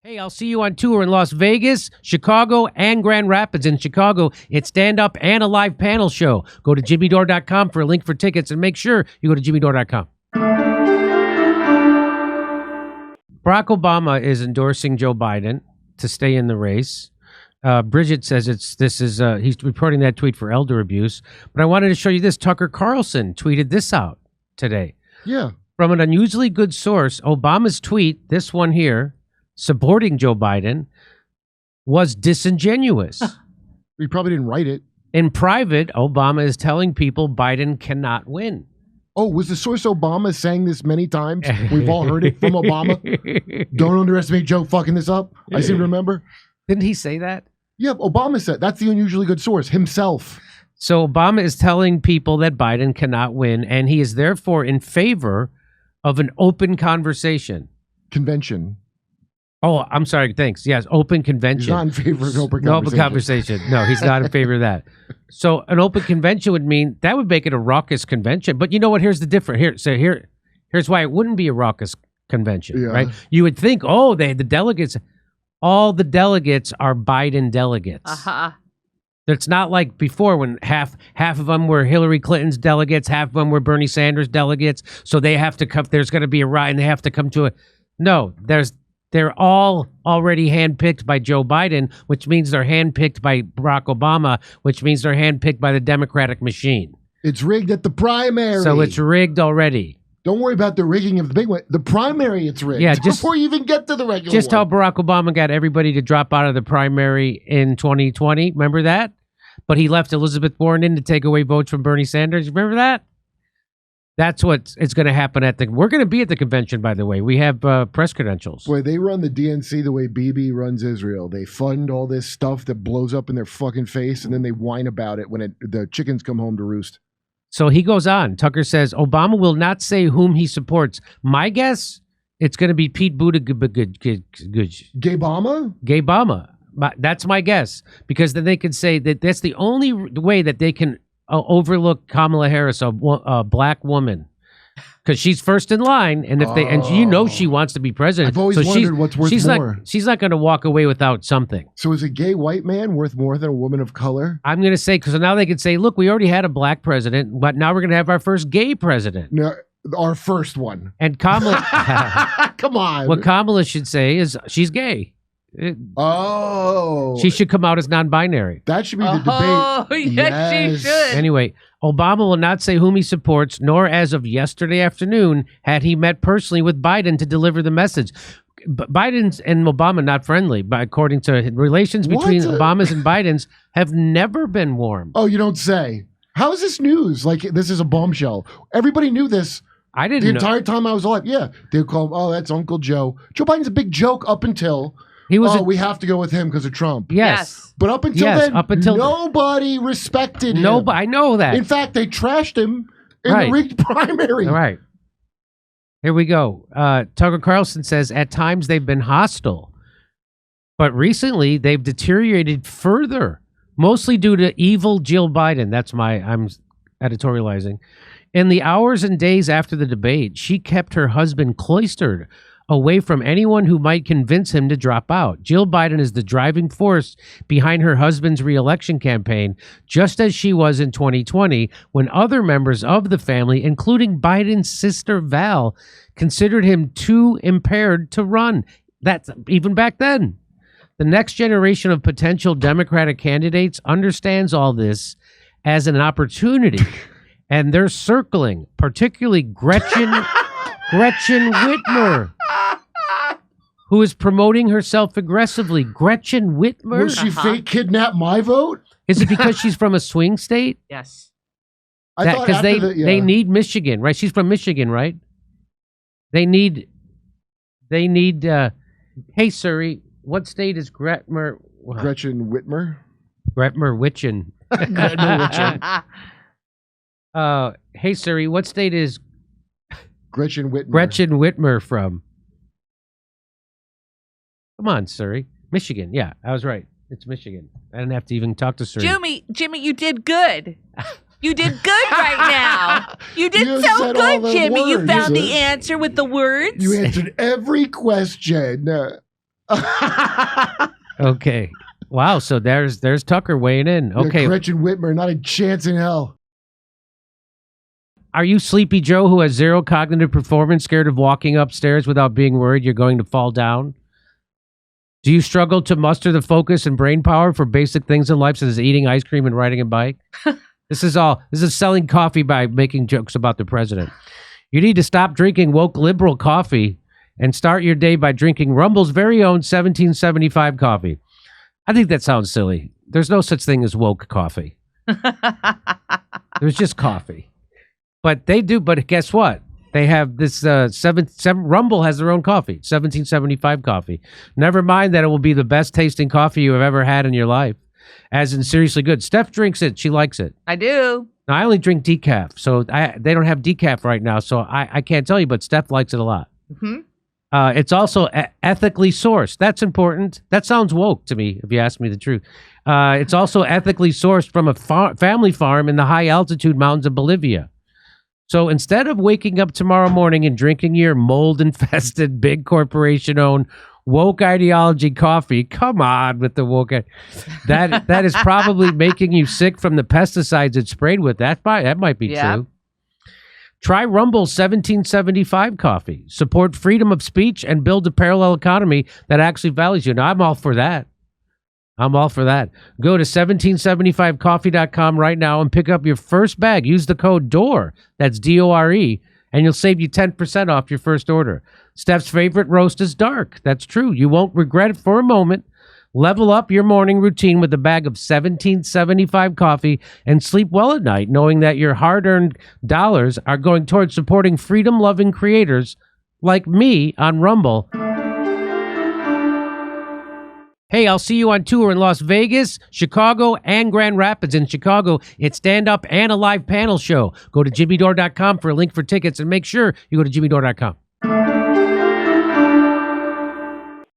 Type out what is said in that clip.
Hey, I'll see you on tour in Las Vegas, Chicago, and Grand Rapids. In Chicago, it's stand-up and a live panel show. Go to jimmydore.com for a link for tickets, and make sure you go to jimmydore.com. Barack Obama is endorsing Joe Biden to stay in the race. Bridget says he's reporting that tweet for elder abuse. But I wanted to show you this. Tucker Carlson tweeted this out today. Yeah. From an unusually good source, Obama's tweet, this one here, supporting Joe Biden, was disingenuous. He probably didn't write it. In private, Obama is telling people Biden cannot win. Oh, was the source Obama saying this many times? We've all heard it from Obama. Don't underestimate Joe fucking this up. I seem to remember. Didn't he say that? Yeah, Obama said. That's the unusually good source, himself. So Obama is telling people that Biden cannot win, and he is therefore in favor of an open conversation. Convention. Oh, I'm sorry. Thanks. Yes, open convention. He's not in favor of an open conversation. No open conversation. No, he's not in favor of that. So an open convention would mean that would make it a raucous convention. But you know what? Here's the difference. Here's why it wouldn't be a raucous convention, right? You would think, all the delegates are Biden delegates. It's not like before when half of them were Hillary Clinton's delegates, half of them were Bernie Sanders delegates. So they have to come. There's going to be a riot, and they have to come to a. No, they're all already handpicked by Joe Biden, which means they're handpicked by Barack Obama, which means they're handpicked by the Democratic machine. It's rigged at the primary. So it's rigged already. Don't worry about the rigging of the big one. The primary, it's rigged. Yeah, just before you even get to the regular Just one. how Barack Obama got everybody to drop out of the primary in 2020. Remember that? But he left Elizabeth Warren in to take away votes from Bernie Sanders. Remember that? That's what it's going to happen we're going to be at the convention, by the way. We have press credentials. Boy, they run the DNC the way Bibi runs Israel. They fund all this stuff that blows up in their fucking face, and then they whine about it when the chickens come home to roost. So he goes on. Tucker says, Obama will not say whom he supports. My guess, it's going to be Pete Buttigieg. Gaybama. That's my guess. Because then they could say that that's the only way that they can overlook Kamala Harris, a black woman, because she's first in line, and if she wants to be president. I've always wondered what's worth more. She's not going to walk away without something. So is a gay white man worth more than a woman of color? I'm going to say, because now they could say, look, we already had a black president, but now we're going to have our first gay president. No, our first one. And Kamala, come on. What Kamala should say is she's gay. She should come out as non-binary. That should be the debate. Oh, yes, she should. Anyway, Obama will not say whom he supports, nor as of yesterday afternoon had he met personally with Biden to deliver the message. Biden's and Obama not friendly, but according to relations between Obama's and Biden's have never been warm. Oh, you don't say. How is this news? Like, this is a bombshell. Everybody knew this. I didn't know. The entire time I was alive. Yeah, they call him, oh, that's Uncle Joe. Joe Biden's a big joke up until... we have to go with him because of Trump. Yes. But up until then, nobody respected him. I know that. In fact, they trashed him in the rigged primary. All right. Here we go. Tucker Carlson says, at times they've been hostile, but recently they've deteriorated further, mostly due to evil Jill Biden. I'm editorializing. In the hours and days after the debate, she kept her husband cloistered away from anyone who might convince him to drop out. Jill Biden is the driving force behind her husband's re-election campaign, just as she was in 2020 when other members of the family, including Biden's sister Val, considered him too impaired to run. That's even back then. The next generation of potential Democratic candidates understands all this as an opportunity, and they're circling, particularly Gretchen Whitmer, who is promoting herself aggressively. Gretchen Whitmer? Will she fake kidnap my vote? Is it because she's from a swing state? Yes. Because they need Michigan, right? She's from Michigan, right? They need. Hey, Siri, what state is Gretchen Whitmer? Gretchen Witchen. Hey, Siri, what state is Gretchen Whitmer from? Come on, Siri. Michigan. Yeah, I was right. It's Michigan. I didn't have to even talk to Siri. Jimmy, you did good. You did good right now. You did so good, Jimmy. You found the answer with the words. You answered every question. Okay. Wow. So there's Tucker weighing in. Okay. Gretchen Whitmer, not a chance in hell. Are you Sleepy Joe who has zero cognitive performance, scared of walking upstairs without being worried you're going to fall down? Do you struggle to muster the focus and brain power for basic things in life, such as eating ice cream and riding a bike? This is selling coffee by making jokes about the president. You need to stop drinking woke liberal coffee and start your day by drinking Rumble's very own 1775 coffee. I think that sounds silly. There's no such thing as woke coffee. There's just coffee. But they do. But guess what? They have this Rumble has their own coffee, 1775 coffee. Never mind that it will be the best tasting coffee you have ever had in your life. As in seriously good. Steph drinks it. She likes it. I do. Now, I only drink decaf. So they don't have decaf right now. So I can't tell you, but Steph likes it a lot. Mm-hmm. It's also ethically sourced. That's important. That sounds woke to me, if you ask me the truth. It's also ethically sourced from a family farm in the high altitude mountains of Bolivia. So instead of waking up tomorrow morning and drinking your mold-infested, big corporation-owned woke ideology coffee, come on with the woke. That is probably making you sick from the pesticides it's sprayed with. That might be true. Try Rumble's 1775 coffee. Support freedom of speech and build a parallel economy that actually values you. Now, I'm all for that. Go to 1775coffee.com right now and pick up your first bag. Use the code DORE, that's D-O-R-E, and you'll save you 10% off your first order. Steph's favorite roast is dark. That's true. You won't regret it for a moment. Level up your morning routine with a bag of 1775 coffee and sleep well at night, knowing that your hard-earned dollars are going towards supporting freedom-loving creators like me on Rumble. Hey, I'll see you on tour in Las Vegas, Chicago, and Grand Rapids. In Chicago, it's stand-up and a live panel show. Go to jimmydore.com for a link for tickets, and make sure you go to jimmydore.com.